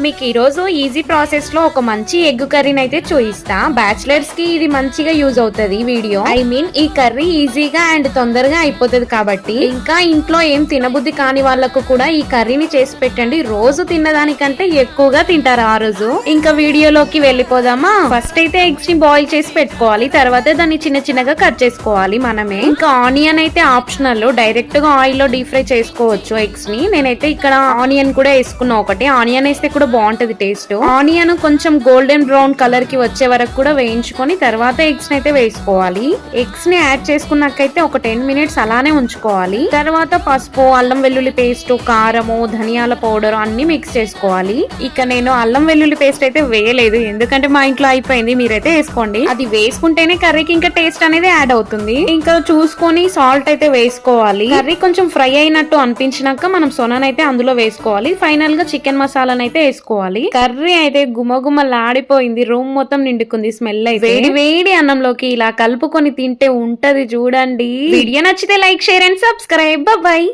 మీకు ఈ రోజు ఈజీ ప్రాసెస్ లో ఒక మంచి ఎగ్ కర్రీని అయితే చూపిస్తా. బ్యాచిలర్స్ కి ఇది మంచిగా యూజ్ అవుతుంది వీడియో. ఈ కర్రీ ఈజీగా అండ్ తొందరగా అయిపోతుంది కాబట్టి ఇంకా ఇంట్లో ఏం తినబుద్ధి కాని వాళ్ళకు కూడా ఈ కర్రీని చేసి పెట్టండి. రోజు తిన్నదానికంటే ఎక్కువగా తింటారు ఆ రోజు. ఇంకా వీడియోలోకి వెళ్ళిపోదామా. ఫస్ట్ అయితే ఎగ్స్ ని బాయిల్ చేసి పెట్టుకోవాలి. తర్వాత దాన్ని చిన్న చిన్నగా కట్ చేసుకోవాలి మనమే. ఇంకా ఆనియన్ అయితే ఆప్షనల్, డైరెక్ట్ గా ఆయిల్ లో డీప్ ఫ్రై చేసుకోవచ్చు ఎగ్స్ ని. నేనైతే ఇక్కడ ఆనియన్ కూడా వేసుకున్నా. ఒకటి ఆనియన్ వేస్తే కూడా బాగుంటది టేస్ట్. ఆనియన్ కొంచెం గోల్డెన్ బ్రౌన్ కలర్ కి వచ్చే వరకు కూడా వేయించుకొని తర్వాత ఎగ్స్ ని అయితే వేసుకోవాలి. ఎగ్స్ ని యాడ్ చేసుకున్నాకైతే ఒక 10 మినిట్స్ అలానే ఉంచుకోవాలి. తర్వాత పసుపు, అల్లం వెల్లుల్లి పేస్ట్, కారము, ధనియాల పౌడర్ అన్ని మిక్స్ చేసుకోవాలి. ఇక నేను అల్లం వెల్లుల్లి పేస్ట్ అయితే వేయలేదు, ఎందుకంటే మా ఇంట్లో అయిపోయింది. మీరైతే వేసుకోండి. అది వేసుకుంటేనే కర్రీకి ఇంకా టేస్ట్ అనేది యాడ్ అవుతుంది. ఇంకా చూసుకొని సాల్ట్ అయితే వేసుకోవాలి. కర్రీ కొంచెం ఫ్రై అయినట్టు అనిపించినాక మనం సొననైతే అందులో వేసుకోవాలి. ఫైనల్ గా చికెన్ మసాలాను అయితే వేసుకోవాలి. కర్రీ అయితే గుమగుమలాడిపోయింది. రూమ్ మొత్తం నిండుకుంది స్మెల్ అయితే. వేడి వేడి అన్నంలోకి ఇలా కలుపుకొని తింటే ఉంటది చూడండి. వీడియో నచ్చితే like, share and subscribe. Bye.